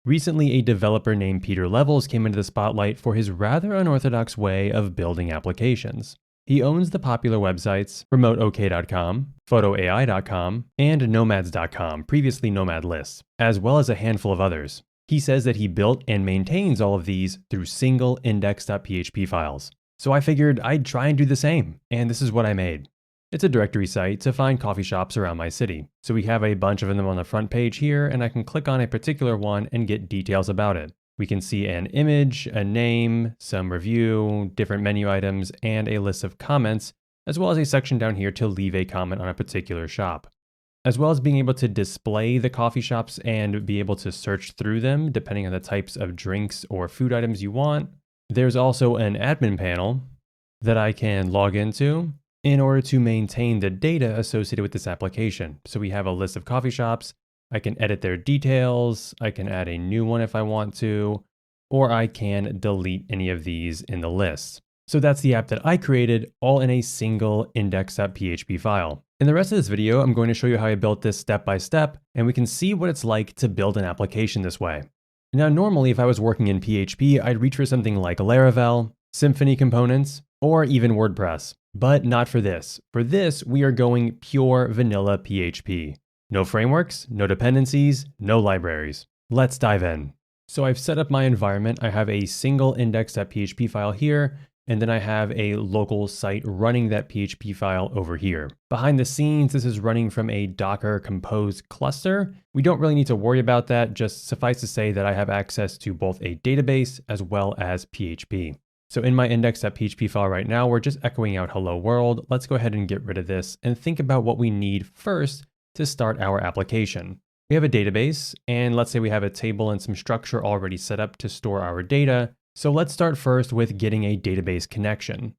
Recently, a developer named Peter Levels came into the spotlight for his rather unorthodox way of building applications. He owns the popular websites remoteok.com, photoai.com, and nomads.com, previously Nomad Lists, as well as a handful of others. He says that he built and maintains all of these through single index.php files. So I figured I'd try and do the same, and this is what I made. It's a directory site to find coffee shops around my city. So we have a bunch of them on the front page here, and I can click on a particular one and get details about it. We can see an image, a name, some review, different menu items, and a list of comments, as well as a section down here to leave a comment on a particular shop. As well as being able to display the coffee shops and be able to search through them depending on the types of drinks or food items you want. There's also an admin panel that I can log into in order to maintain the data associated with this application. So we have a list of coffee shops. I can edit their details. I can add a new one if I want to, or I can delete any of these in the list. So that's the app that I created, all in a single index.php file. In the rest of this video, I'm going to show you how I built this step by step, and we can see what it's like to build an application this way. Now, normally, if I was working in PHP, I'd reach for something like Laravel, Symfony components, or even WordPress, but not for this. For this, we are going pure vanilla PHP. No frameworks, no dependencies, no libraries. Let's dive in. So I've set up my environment. I have a single index.php file here, and then I have a local site running that PHP file over here. Behind the scenes, this is running from a Docker Compose cluster. We don't really need to worry about that, just suffice to say that I have access to both a database as well as PHP. So in my index.php file right now, we're just echoing out hello world. Let's go ahead and get rid of this and think about what we need first to start our application. We have a database, and let's say we have a table and some structure already set up to store our data. So let's start first with getting a database connection.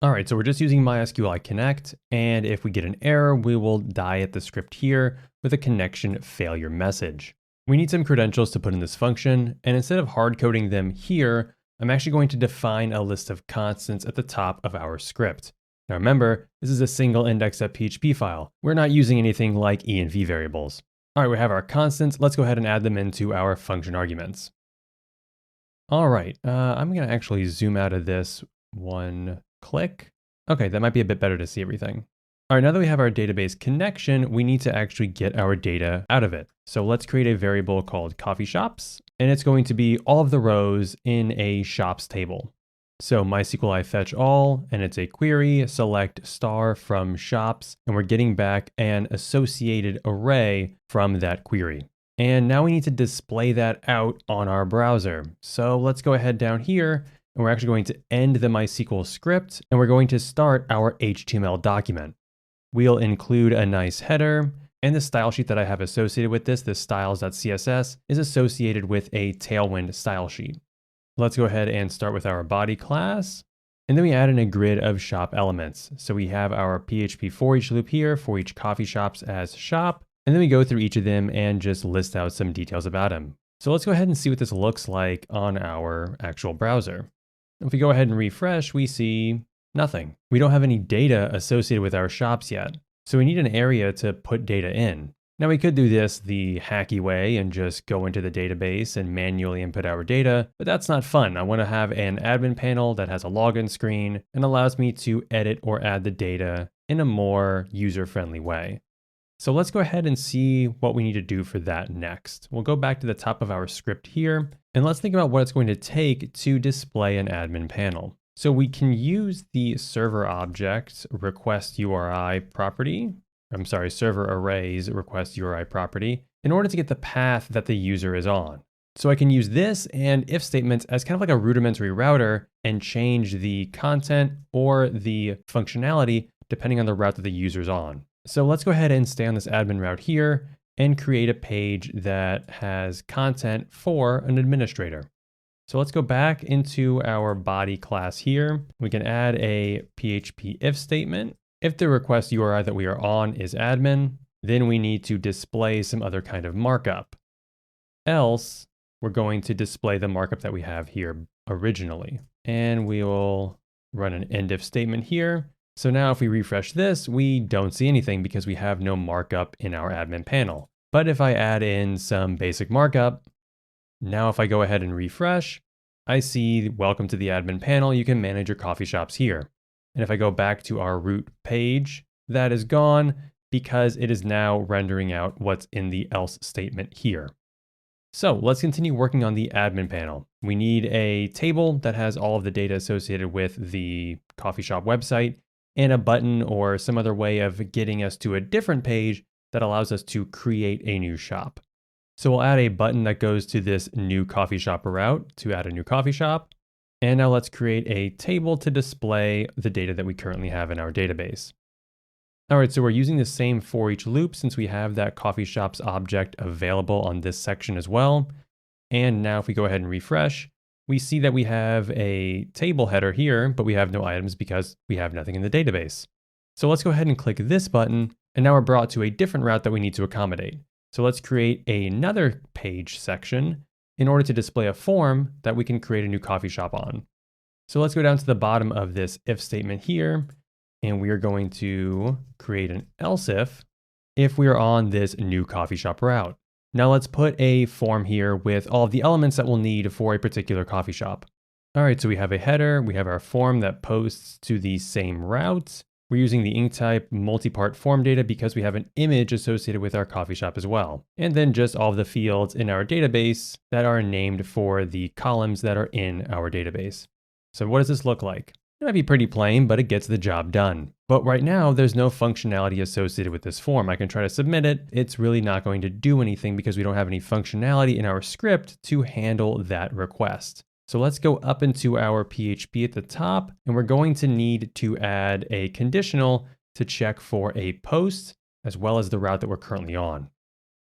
All right, so we're just using MySQL Connect, and if we get an error, we will die at the script here with a connection failure message. We need some credentials to put in this function, and instead of hard coding them here, I'm actually going to define a list of constants at the top of our script. Now remember, this is a single index.php file. We're not using anything like env variables. All right, we have our constants. Let's go ahead and add them into our function arguments. All right, I'm gonna actually zoom out of this one click. Okay, that might be a bit better to see everything. All right, now that we have our database connection, we need to actually get our data out of it. So let's create a variable called coffee shops, and it's going to be all of the rows in a shops table. So MySQL fetch all, and it's a query, select star from shops, and we're getting back an associated array from that query. And now we need to display that out on our browser. So let's go ahead down here, and we're actually going to end the MySQL script, and we're going to start our HTML document. We'll include a nice header, and the style sheet that I have associated with this styles.css, is associated with a Tailwind style sheet. Let's go ahead and start with our body class, and then we add in a grid of shop elements. So we have our PHP for each loop here for each coffee shops as shop, and then we go through each of them and just list out some details about them. So let's go ahead and see what this looks like on our actual browser. If we go ahead and refresh, we see nothing. We don't have any data associated with our shops yet. So we need an area to put data in. Now we could do this the hacky way and just go into the database and manually input our data, but that's not fun. I want to have an admin panel that has a login screen and allows me to edit or add the data in a more user-friendly way. So let's go ahead and see what we need to do for that next. We'll go back to the top of our script here, and let's think about what it's going to take to display an admin panel. So we can use the server object request URI property. Server arrays request URI property in order to get the path that the user is on. So I can use this and if statements as kind of like a rudimentary router and change the content or the functionality depending on the route that the user's on. So let's go ahead and stay on this admin route here and create a page that has content for an administrator. So let's go back into our body class here. We can add a PHP if statement. If the request URI that we are on is admin, then we need to display some other kind of markup. Else, we're going to display the markup that we have here originally. And we will run an end if statement here. So now if we refresh this, we don't see anything because we have no markup in our admin panel. But if I add in some basic markup, Now if I go ahead and refresh, I see welcome to the admin panel. You can manage your coffee shops here. And if I go back to our root page, that is gone because it is now rendering out what's in the else statement here. So let's continue working on the admin panel. We need a table that has all of the data associated with the coffee shop website and a button or some other way of getting us to a different page that allows us to create a new shop. So we'll add a button that goes to this new coffee shop route to add a new coffee shop. And now let's create a table to display the data that we currently have in our database. All right, so we're using the same for each loop since we have that coffee shops object available on this section as well. And now if we go ahead and refresh, we see that we have a table header here, but we have no items because we have nothing in the database. So let's go ahead and click this button, and now we're brought to a different route that we need to accommodate. So let's create another page section in order to display a form that we can create a new coffee shop on. So let's go down to the bottom of this if statement here, and we are going to create an else if we are on this new coffee shop route. Now let's put a form here with all of the elements that we'll need for a particular coffee shop. All right, so we have a header, we have our form that posts to the same route. We're using the ink type multi-part form data because we have an image associated with our coffee shop as well. And then just all of the fields in our database that are named for the columns that are in our database. So what does this look like? It might be pretty plain, but it gets the job done. But right now, there's no functionality associated with this form. I can try to submit it. It's really not going to do anything because we don't have any functionality in our script to handle that request. So let's go up into our PHP at the top, and we're going to need to add a conditional to check for a post as well as the route that we're currently on.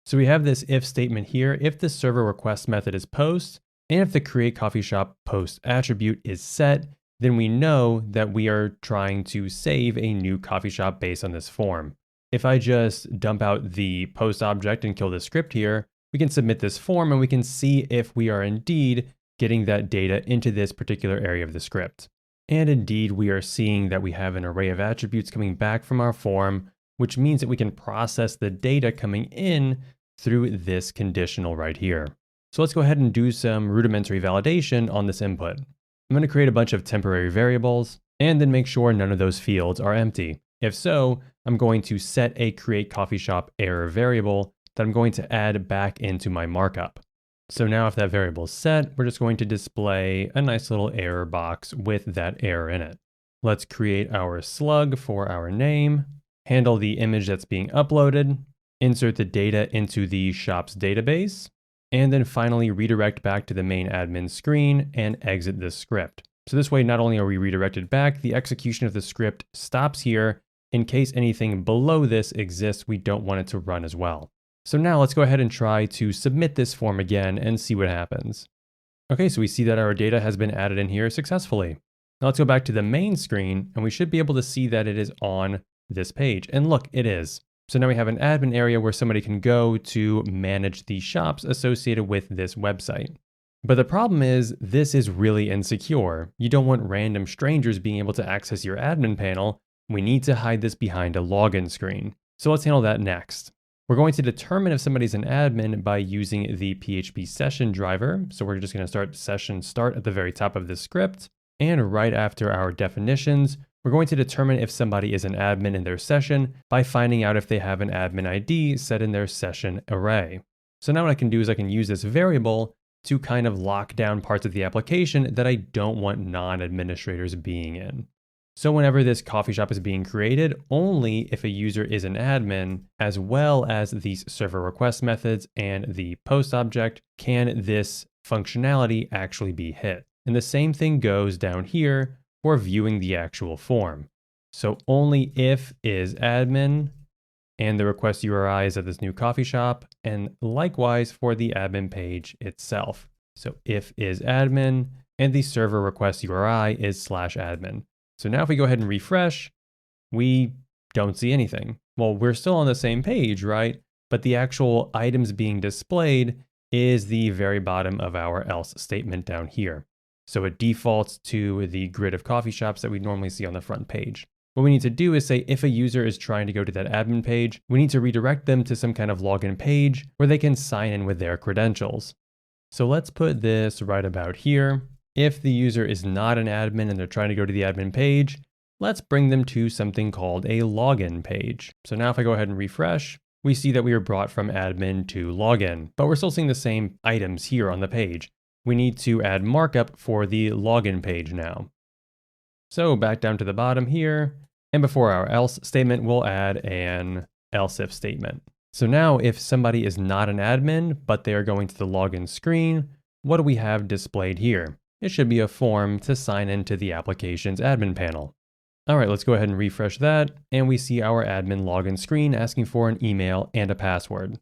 So we have this if statement here. If the server request method is post, and if the create coffee shop post attribute is set, then we know that we are trying to save a new coffee shop based on this form. If I just dump out the post object and kill the script here, we can submit this form and we can see if we are indeed getting that data into this particular area of the script. And indeed, we are seeing that we have an array of attributes coming back from our form, which means that we can process the data coming in through this conditional right here. So let's go ahead and do some rudimentary validation on this input. I'm going to create a bunch of temporary variables and then make sure none of those fields are empty. If so, I'm going to set a create coffee shop error variable that I'm going to add back into my markup. So now if that variable is set, we're just going to display a nice little error box with that error in it. Let's create our slug for our name, handle the image that's being uploaded, insert the data into the shop's database, and then finally redirect back to the main admin screen and exit this script. So this way, not only are we redirected back, the execution of the script stops here. In case anything below this exists, we don't want it to run as well. So now let's go ahead and try to submit this form again and see what happens. Okay, so we see that our data has been added in here successfully. Now let's go back to the main screen and we should be able to see that it is on this page. And look, it is. So now we have an admin area where somebody can go to manage the shops associated with this website. But the problem is this is really insecure. You don't want random strangers being able to access your admin panel. We need to hide this behind a login screen. So let's handle that next. We're going to determine if somebody's an admin by using the PHP session driver. So we're just going to start session start at the very top of this script. And right after our definitions, we're going to determine if somebody is an admin in their session by finding out if they have an admin ID set in their session array. So now what I can do is I can use this variable to kind of lock down parts of the application that I don't want non-administrators being in. So whenever this coffee shop is being created, only if a user is an admin, as well as these server request methods and the post object, can this functionality actually be hit. And the same thing goes down here for viewing the actual form. So only if is admin and the request URI is at this new coffee shop, and likewise for the admin page itself. So if is admin and the server request URI is /admin. So now if we go ahead and refresh, we don't see anything. Well, we're still on the same page, right? But the actual items being displayed is the very bottom of our else statement down here. So it defaults to the grid of coffee shops that we normally see on the front page. What we need to do is say if a user is trying to go to that admin page, we need to redirect them to some kind of login page where they can sign in with their credentials. So let's put this right about here. If the user is not an admin and they're trying to go to the admin page, let's bring them to something called a login page. So now if I go ahead and refresh, we see that we were brought from admin to login, but we're still seeing the same items here on the page. We need to add markup for the login page now. So back down to the bottom here, and before our else statement, we'll add an else if statement. So now if somebody is not an admin, but they are going to the login screen, what do we have displayed here? It should be a form to sign into the application's admin panel. All right, let's go ahead and refresh that, and we see our admin login screen asking for an email and a password.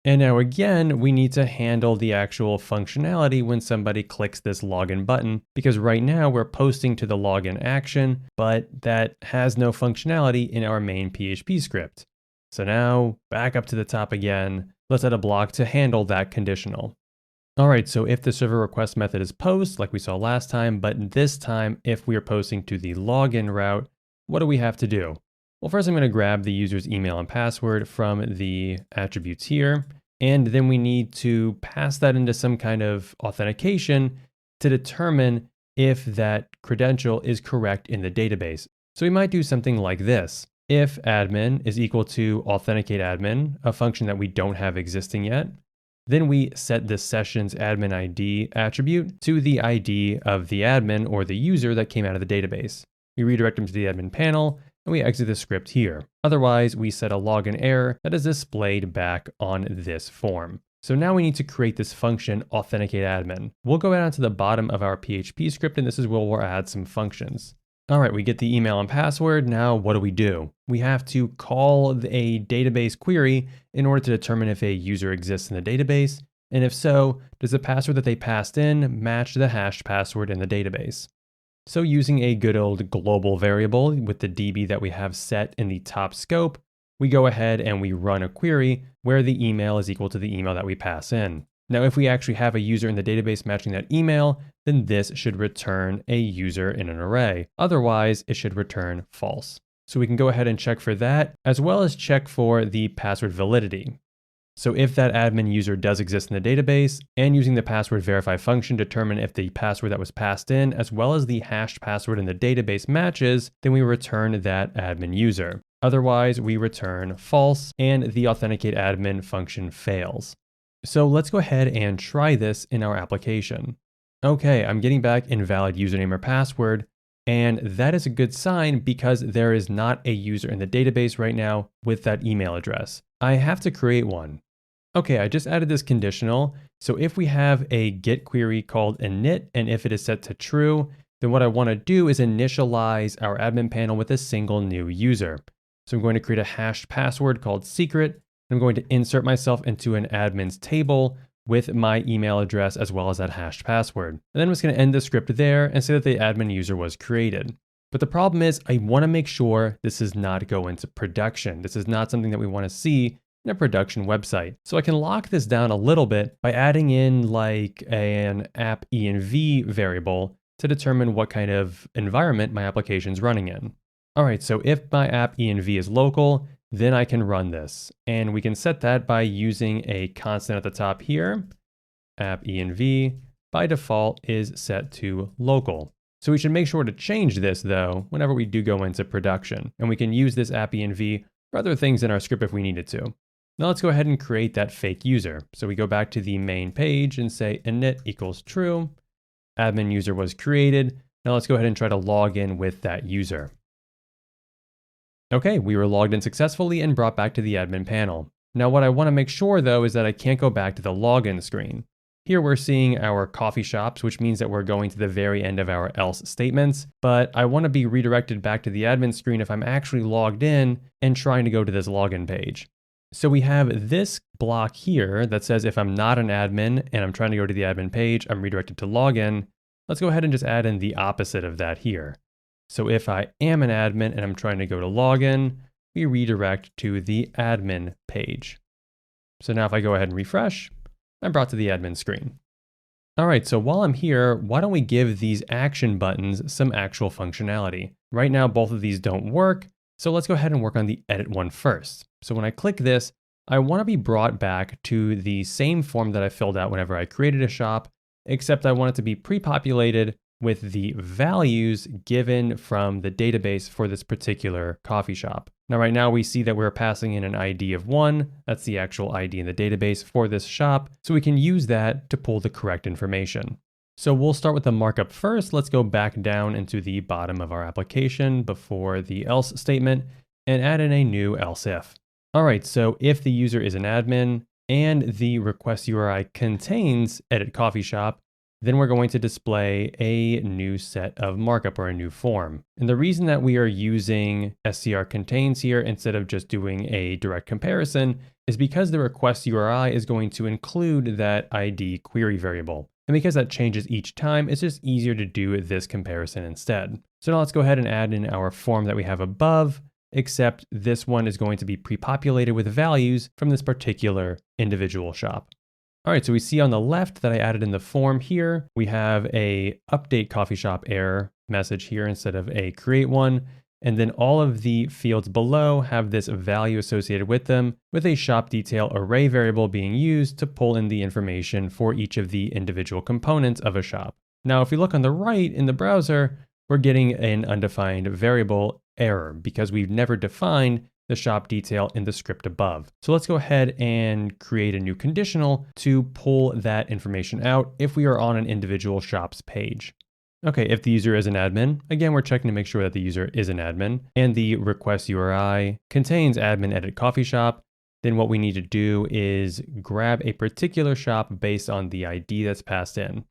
And now again, we need to handle the actual functionality when somebody clicks this login button, because right now we're posting to the login action, but that has no functionality in our main PHP script. So now back up to the top again, let's add a block to handle that conditional. All right, so if the server request method is post, like we saw last time, but this time, if we are posting to the login route, what do we have to do? Well, first I'm going to grab the user's email and password from the attributes here, and then we need to pass that into some kind of authentication to determine if that credential is correct in the database. So we might do something like this. If admin is equal to authenticate admin, a function that we don't have existing yet, then we set the session's admin ID attribute to the ID of the admin or the user that came out of the database. We redirect them to the admin panel, and we exit the script here. Otherwise, we set a login error that is displayed back on this form. So now we need to create this function, authenticate admin. We'll go down to the bottom of our PHP script, and this is where we'll add some functions. All right, we get the email and password. Now what do? We have to call a database query in order to determine if a user exists in the database. And if so, does the password that they passed in match the hashed password in the database? So using a good old global variable with the DB that we have set in the top scope, we go ahead and we run a query where the email is equal to the email that we pass in. Now, if we actually have a user in the database matching that email, then this should return a user in an array. Otherwise, it should return false. So we can go ahead and check for that, as well as check for the password validity. So if that admin user does exist in the database, and using the password verify function determine if the password that was passed in, as well as the hashed password in the database matches, then we return that admin user. Otherwise, we return false, and the authenticate admin function fails. So let's go ahead and try this in our application. Okay, I'm getting back invalid username or password, and that is a good sign because there is not a user in the database right now with that email address. I have to create one. Okay, I just added this conditional. So if we have a get query called init, and if it is set to true, then what I want to do is initialize our admin panel with a single new user. So I'm going to create a hashed password called secret. I'm going to insert myself into an admin's table with my email address as well as that hashed password. And then I'm just going to end the script there and say that the admin user was created. But the problem is I want to make sure this does not go into production. This is not something that we want to see in a production website. So I can lock this down a little bit by adding in like an app env variable to determine what kind of environment my application is running in. All right, so if my app env is local, then I can run this. And we can set that by using a constant at the top here. App env by default is set to local. So we should make sure to change this though, whenever we do go into production. And we can use this app env for other things in our script if we needed to. Now let's go ahead and create that fake user. So we go back to the main page and say init equals true. Admin user was created. Now let's go ahead and try to log in with that user. Okay, we were logged in successfully and brought back to the admin panel. Now what I want to make sure though is that I can't go back to the login screen. Here we're seeing our coffee shops, which means that we're going to the very end of our else statements, but I want to be redirected back to the admin screen if I'm actually logged in and trying to go to this login page. So we have this block here that says if I'm not an admin and I'm trying to go to the admin page, I'm redirected to login. Let's go ahead and just add in the opposite of that here. So if I am an admin and I'm trying to go to login, we redirect to the admin page. So now if I go ahead and refresh, I'm brought to the admin screen. All right, so while I'm here, why don't we give these action buttons some actual functionality? Right now, both of these don't work. So let's go ahead and work on the edit one first. So when I click this, I want to be brought back to the same form that I filled out whenever I created a shop, except I want it to be pre-populated with the values given from the database for this particular coffee shop. Now, right now we see that we're passing in an ID of 1. That's the actual ID in the database for this shop. So we can use that to pull the correct information. So we'll start with the markup first. Let's go back down into the bottom of our application before the else statement and add in a new else if. All right, so if the user is an admin and the request URI contains edit coffee shop, then we're going to display a new set of markup or a new form. And the reason that we are using str contains here instead of just doing a direct comparison is because the request URI is going to include that ID query variable. And because that changes each time, it's just easier to do this comparison instead. So now let's go ahead and add in our form that we have above, except this one is going to be pre-populated with values from this particular individual shop. All right, so we see on the left that I added in the form here, we have a update coffee shop error message here instead of a create one. And then all of the fields below have this value associated with them with a shop detail array variable being used to pull in the information for each of the individual components of a shop. Now, if we look on the right in the browser, we're getting an undefined variable error because we've never defined the shop detail in the script above. So let's go ahead and create a new conditional to pull that information out if we are on an individual shop's page. Okay, if the user is an admin, again, we're checking to make sure that the user is an admin and the request URI contains admin edit coffee shop, then what we need to do is grab a particular shop based on the ID that's passed in.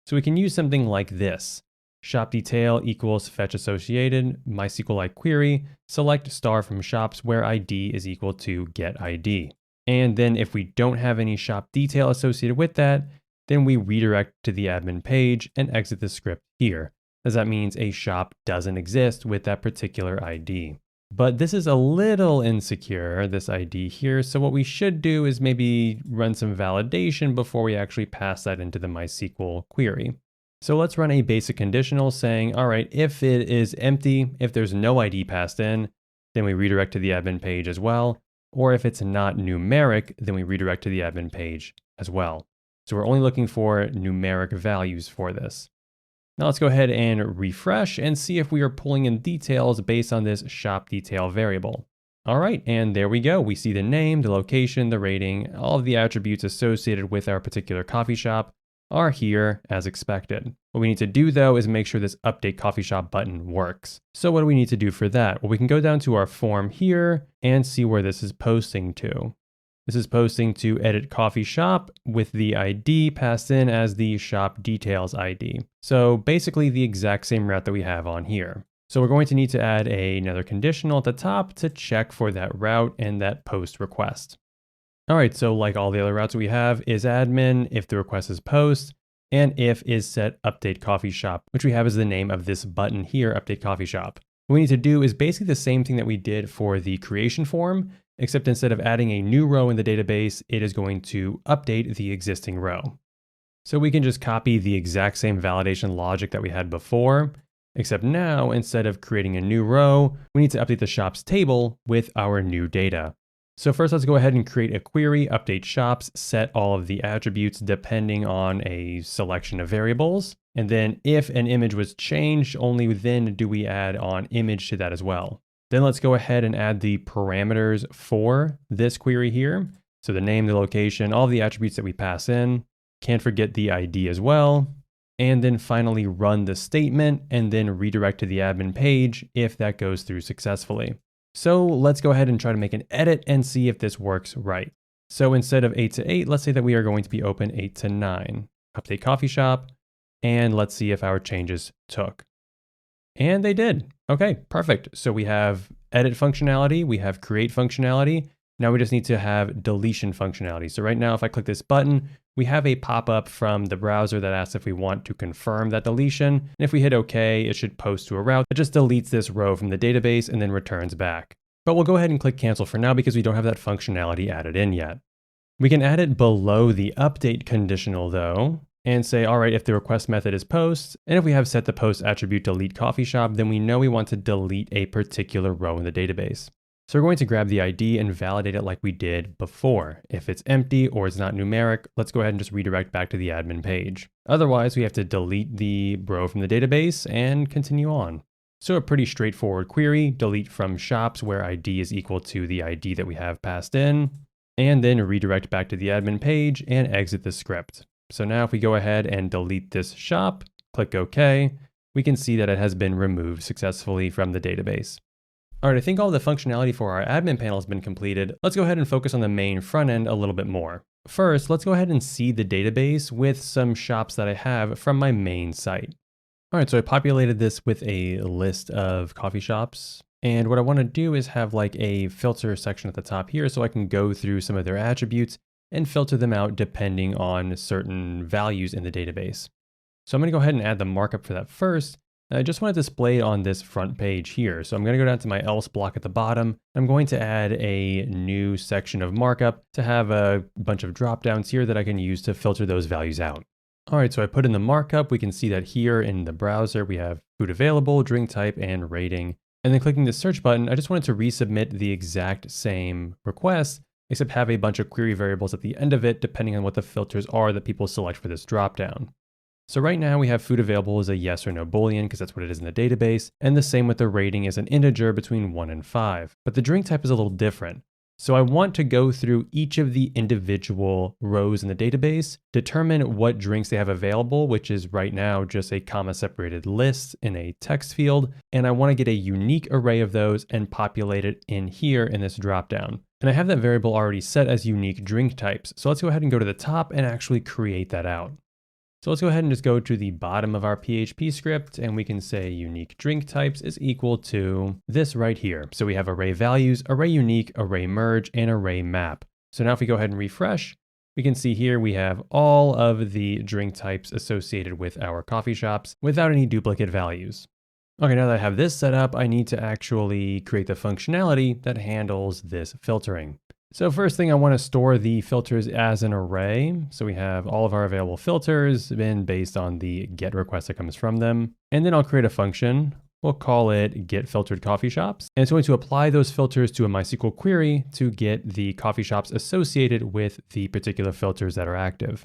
So we can use something like this. Shop detail equals fetch associated, MySQLite query, select star from shops where ID is equal to get ID. And then if we don't have any shop detail associated with that, then we redirect to the admin page and exit the script here, as that means a shop doesn't exist with that particular ID. But this is a little insecure, this ID here, so what we should do is maybe run some validation before we actually pass that into the MySQL query. So let's run a basic conditional saying, all right, if it is empty, if there's no ID passed in, then we redirect to the admin page as well. Or if it's not numeric, then we redirect to the admin page as well. So we're only looking for numeric values for this. Now let's go ahead and refresh and see if we are pulling in details based on this shop detail variable. All right, and there we go. We see the name, the location, the rating, all of the attributes associated with our particular coffee shop are here as expected. What we need to do though is make sure this update coffee shop button works. So what do we need to do for that? Well, we can go down to our form here and see where this is posting to. This is posting to edit coffee shop with the ID passed in as the shop details ID. So basically the exact same route that we have on here. So we're going to need to add another conditional at the top to check for that route and that post request. All right, so like all the other routes we have is admin if the request is post, and if is set update coffee shop, which we have as the name of this button here, update coffee shop. What we need to do is basically the same thing that we did for the creation form, except instead of adding a new row in the database, it is going to update the existing row. So we can just copy the exact same validation logic that we had before, except now instead of creating a new row, we need to update the shops table with our new data. So first, let's go ahead and create a query, update shops, set all of the attributes depending on a selection of variables. And then if an image was changed, only then do we add on image to that as well. Then let's go ahead and add the parameters for this query here. So the name, the location, all the attributes that we pass in. Can't forget the ID as well. And then finally run the statement and then redirect to the admin page if that goes through successfully. So let's go ahead and try to make an edit and see if this works right. So instead of 8 to 8, let's say that we are going to be open 8 to 9. Update coffee shop, and let's see if our changes took. And they did. Okay, perfect. So we have edit functionality, we have create functionality. Now we just need to have deletion functionality. So right now, if I click this button, we have a pop-up from the browser that asks if we want to confirm that deletion. And if we hit OK, it should post to a route that just deletes this row from the database and then returns back. But we'll go ahead and click cancel for now because we don't have that functionality added in yet. We can add it below the update conditional though, and say, all right, if the request method is post, and if we have set the post attribute delete coffee shop, then we know we want to delete a particular row in the database. So we're going to grab the ID and validate it like we did before. If it's empty or it's not numeric, let's go ahead and just redirect back to the admin page. Otherwise, we have to delete the row from the database and continue on. So a pretty straightforward query, delete from shops where ID is equal to the ID that we have passed in, and then redirect back to the admin page and exit the script. So now if we go ahead and delete this shop, click OK, we can see that it has been removed successfully from the database. All right, I think all the functionality for our admin panel has been completed. Let's go ahead and focus on the main front end a little bit more. First, let's go ahead and seed the database with some shops that I have from my main site. All right, so I populated this with a list of coffee shops. And what I want to do is have like a filter section at the top here so I can go through some of their attributes and filter them out depending on certain values in the database. So I'm going to go ahead and add the markup for that first. I just want to display it on this front page here. So I'm going to go down to my else block at the bottom. I'm going to add a new section of markup to have a bunch of drop downs here that I can use to filter those values out. All right, so I put in the markup. We can see that here in the browser, we have food available, drink type, and rating. And then clicking the search button, I just wanted to resubmit the exact same request, except have a bunch of query variables at the end of it, depending on what the filters are that people select for this dropdown. So right now we have food available as a yes or no Boolean because that's what it is in the database. And the same with the rating is an integer between 1 and 5. But the drink type is a little different. So I want to go through each of the individual rows in the database, determine what drinks they have available, which is right now just a comma separated list in a text field. And I want to get a unique array of those and populate it in here in this dropdown. And I have that variable already set as unique drink types. So let's go ahead and go to the top and actually create that out. So let's go ahead and just go to the bottom of our PHP script and we can say unique drink types is equal to this right here. So we have array values, array unique, array merge, and array map. So now if we go ahead and refresh, we can see here we have all of the drink types associated with our coffee shops without any duplicate values. Okay, now that I have this set up, I need to actually create the functionality that handles this filtering. So first thing, I want to store the filters as an array. So we have all of our available filters been based on the get request that comes from them. And then I'll create a function. We'll call it get filtered coffee shops. And it's going to apply those filters to a MySQL query to get the coffee shops associated with the particular filters that are active.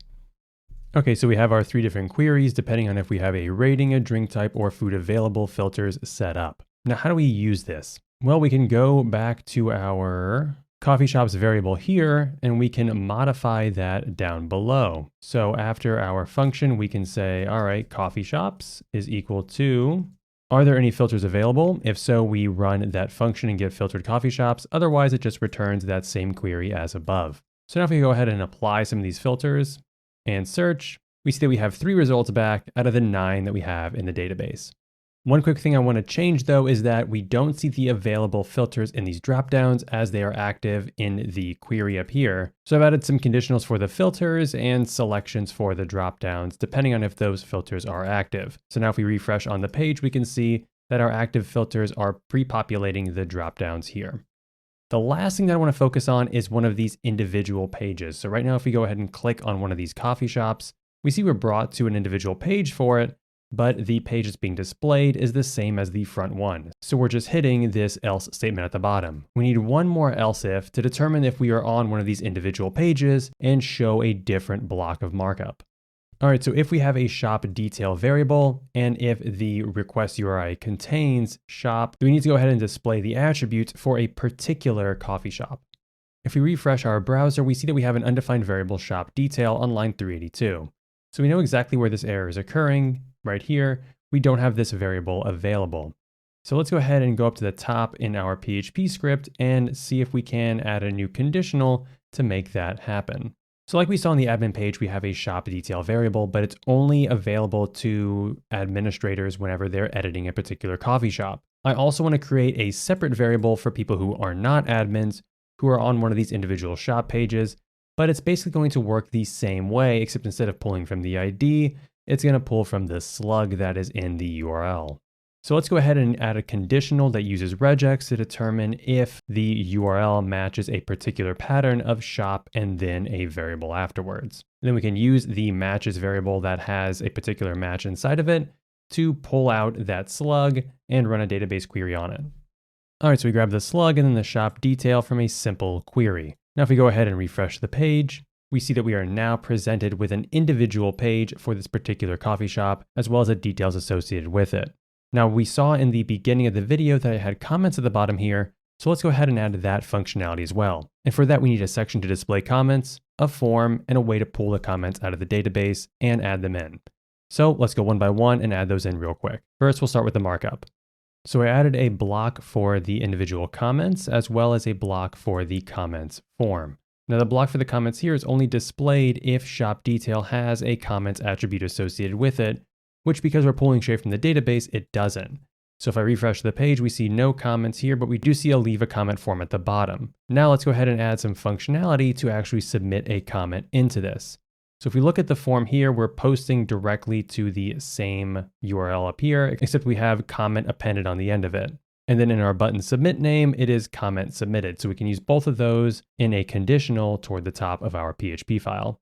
Okay, so we have our 3 different queries depending on if we have a rating, a drink type, or food available filters set up. Now, how do we use this? Well, we can go back to our coffee shops variable here, and we can modify that down below. So after our function, we can say, all right, coffee shops is equal to, are there any filters available? If so, we run that function and get filtered coffee shops. Otherwise, it just returns that same query as above. So now if we go ahead and apply some of these filters and search, we see that we have 3 results back out of the 9 that we have in the database. One quick thing I want to change though is that we don't see the available filters in these dropdowns as they are active in the query up here. So I've added some conditionals for the filters and selections for the dropdowns depending on if those filters are active. So now if we refresh on the page, we can see that our active filters are pre-populating the dropdowns here. The last thing that I want to focus on is one of these individual pages. So right now, if we go ahead and click on one of these coffee shops, we see we're brought to an individual page for it, but the page that's being displayed is the same as the front one. So we're just hitting this else statement at the bottom. We need one more else if to determine if we are on one of these individual pages and show a different block of markup. All right, so if we have a shop detail variable and if the request URI contains shop, we need to go ahead and display the attribute for a particular coffee shop. If we refresh our browser, we see that we have an undefined variable shop detail on line 382. So we know exactly where this error is occurring. Right here, we don't have this variable available. So let's go ahead and go up to the top in our PHP script and see if we can add a new conditional to make that happen. So like we saw on the admin page, we have a shop detail variable, but it's only available to administrators whenever they're editing a particular coffee shop. I also want to create a separate variable for people who are not admins, who are on one of these individual shop pages, but it's basically going to work the same way, except instead of pulling from the ID, it's going to pull from the slug that is in the URL. So let's go ahead and add a conditional that uses regex to determine if the URL matches a particular pattern of shop and then a variable afterwards. And then we can use the matches variable that has a particular match inside of it to pull out that slug and run a database query on it. All right, so we grab the slug and then the shop detail from a simple query. Now, if we go ahead and refresh the page, we see that we are now presented with an individual page for this particular coffee shop, as well as the details associated with it. Now, we saw in the beginning of the video that I had comments at the bottom here, so let's go ahead and add that functionality as well. And for that, we need a section to display comments, a form, and a way to pull the comments out of the database and add them in. So let's go one by one and add those in real quick. First, we'll start with the markup. So I added a block for the individual comments, as well as a block for the comments form. Now, the block for the comments here is only displayed if shop detail has a comments attribute associated with it, which, because we're pulling straight from the database, it doesn't. So if I refresh the page, we see no comments here, but we do see a leave a comment form at the bottom. Now let's go ahead and add some functionality to actually submit a comment into this. So if we look at the form here, we're posting directly to the same URL up here, except we have comment appended on the end of it. And then in our button submit name, it is comment submitted. So we can use both of those in a conditional toward the top of our PHP file.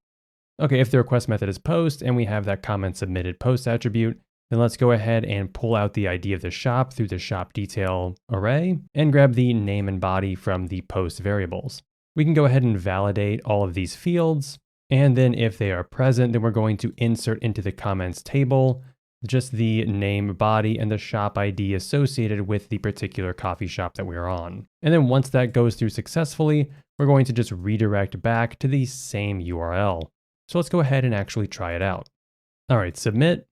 Okay, if the request method is post and we have that comment submitted post attribute, then let's go ahead and pull out the ID of the shop through the shop detail array and grab the name and body from the post variables. We can go ahead and validate all of these fields. And then if they are present, then we're going to insert into the comments table just the name, body, and the shop ID associated with the particular coffee shop that we're on. And then once that goes through successfully, we're going to just redirect back to the same URL. So let's go ahead and actually try it out. All right, submit.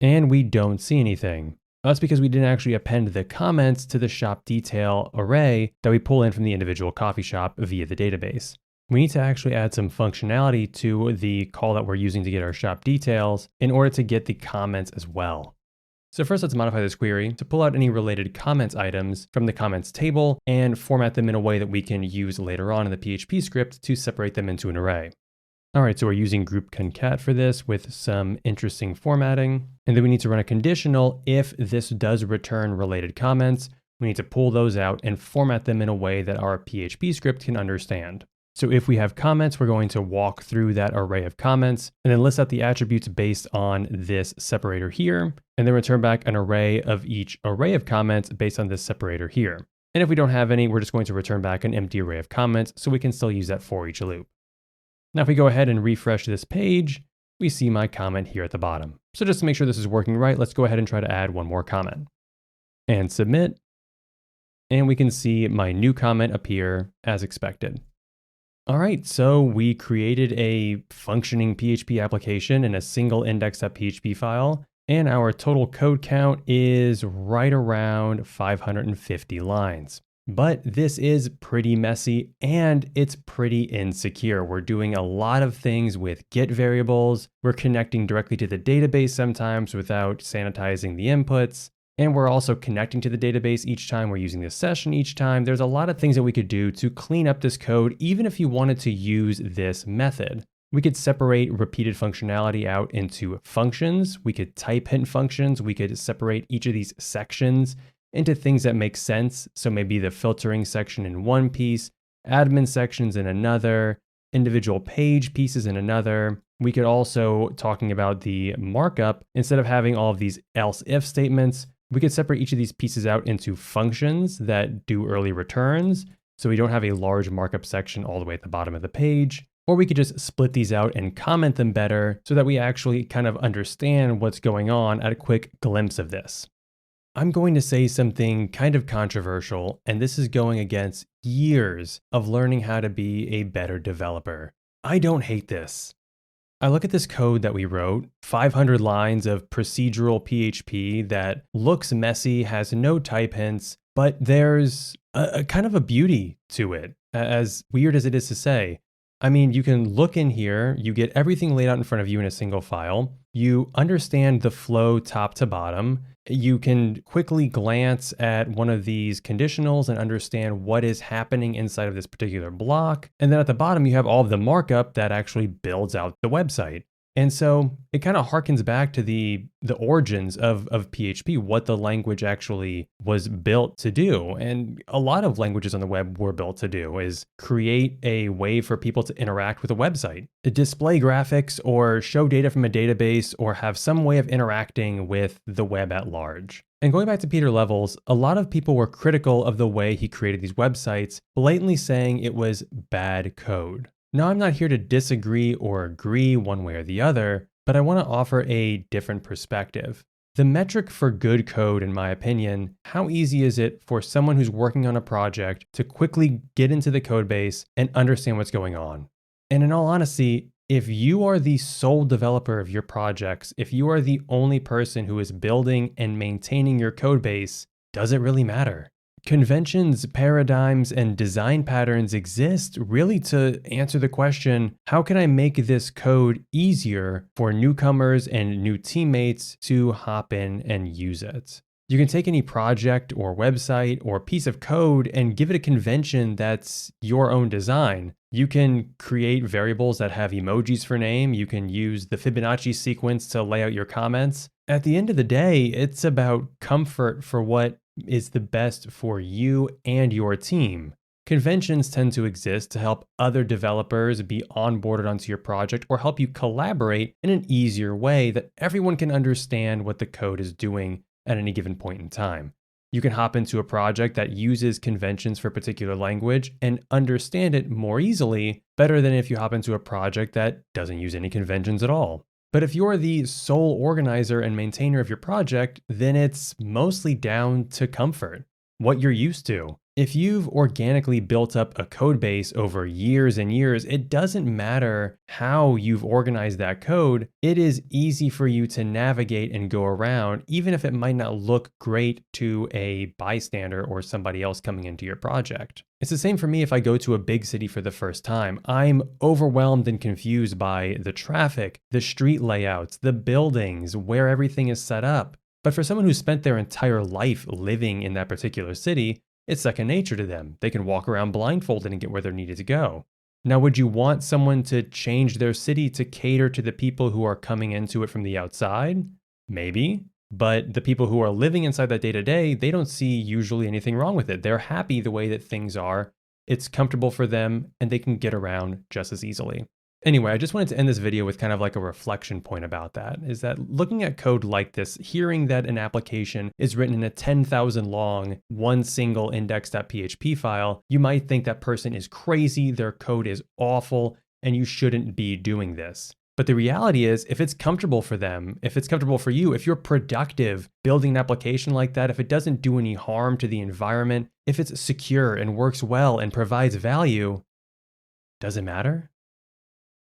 And we don't see anything. That's because we didn't actually append the comments to the shop detail array that we pull in from the individual coffee shop via the database. We need to actually add some functionality to the call that we're using to get our shop details in order to get the comments as well. So first, let's modify this query to pull out any related comments items from the comments table and format them in a way that we can use later on in the PHP script to separate them into an array. All right, so we're using group concat for this with some interesting formatting. And then we need to run a conditional if this does return related comments. We need to pull those out and format them in a way that our PHP script can understand. So if we have comments, we're going to walk through that array of comments and then list out the attributes based on this separator here, and then return back an array of each array of comments based on this separator here. And if we don't have any, we're just going to return back an empty array of comments so we can still use that for each loop. Now, if we go ahead and refresh this page, we see my comment here at the bottom. So just to make sure this is working right, let's go ahead and try to add one more comment. And submit. And we can see my new comment appear as expected. All right, so we created a functioning PHP application in a single index.php file, and our total code count is right around 550 lines. But this is pretty messy and it's pretty insecure. We're doing a lot of things with get variables. We're connecting directly to the database sometimes without sanitizing the inputs. And we're also connecting to the database each time. We're using this session each time. There's a lot of things that we could do to clean up this code, even if you wanted to use this method. We could separate repeated functionality out into functions. We could type hint functions. We could separate each of these sections into things that make sense. So maybe the filtering section in one piece, admin sections in another, individual page pieces in another. We could also, talking about the markup, instead of having all of these else if statements, we could separate each of these pieces out into functions that do early returns, so we don't have a large markup section all the way at the bottom of the page. Or we could just split these out and comment them better so that we actually kind of understand what's going on at a quick glimpse of this. I'm going to say something kind of controversial, and this is going against years of learning how to be a better developer. I don't hate this. I look at this code that we wrote, 500 lines of procedural PHP that looks messy, has no type hints, but there's a kind of a beauty to it, as weird as it is to say. I mean, you can look in here, you get everything laid out in front of you in a single file, you understand the flow top to bottom, you can quickly glance at one of these conditionals and understand what is happening inside of this particular block. And then at the bottom, you have all of the markup that actually builds out the website. And so it kind of harkens back to the origins of PHP, what the language actually was built to do. And a lot of languages on the web were built to do is create a way for people to interact with a website, display graphics or show data from a database or have some way of interacting with the web at large. And going back to Peter Levels, a lot of people were critical of the way he created these websites, blatantly saying it was bad code. Now, I'm not here to disagree or agree one way or the other, but I want to offer a different perspective. The metric for good code, in my opinion, how easy is it for someone who's working on a project to quickly get into the code base and understand what's going on? And in all honesty, if you are the sole developer of your projects, if you are the only person who is building and maintaining your code base, does it really matter? Conventions, paradigms, and design patterns exist really to answer the question, how can I make this code easier for newcomers and new teammates to hop in and use it? You can take any project or website or piece of code and give it a convention that's your own design. You can create variables that have emojis for name. You can use the Fibonacci sequence to lay out your comments. At the end of the day, it's about comfort for what is the best for you and your team. Conventions tend to exist to help other developers be onboarded onto your project or help you collaborate in an easier way that everyone can understand what the code is doing at any given point in time. You can hop into a project that uses conventions for a particular language and understand it more easily, better than if you hop into a project that doesn't use any conventions at all. But if you're the sole organizer and maintainer of your project, then it's mostly down to comfort, what you're used to. If you've organically built up a code base over years and years, it doesn't matter how you've organized that code. It is easy for you to navigate and go around, even if it might not look great to a bystander or somebody else coming into your project. It's the same for me if I go to a big city for the first time. I'm overwhelmed and confused by the traffic, the street layouts, the buildings, where everything is set up. But for someone who's spent their entire life living in that particular city, it's second nature to them. They can walk around blindfolded and get where they're needed to go. Now, would you want someone to change their city to cater to the people who are coming into it from the outside? Maybe. But the people who are living inside that day to day, they don't see usually anything wrong with it. They're happy the way that things are. It's comfortable for them and they can get around just as easily. Anyway, I just wanted to end this video with kind of like a reflection point about that, is that looking at code like this, hearing that an application is written in a 10,000 long, one single index.php file, you might think that person is crazy, their code is awful, and you shouldn't be doing this. But the reality is, if it's comfortable for them, if it's comfortable for you, if you're productive building an application like that, if it doesn't do any harm to the environment, if it's secure and works well and provides value, does it matter?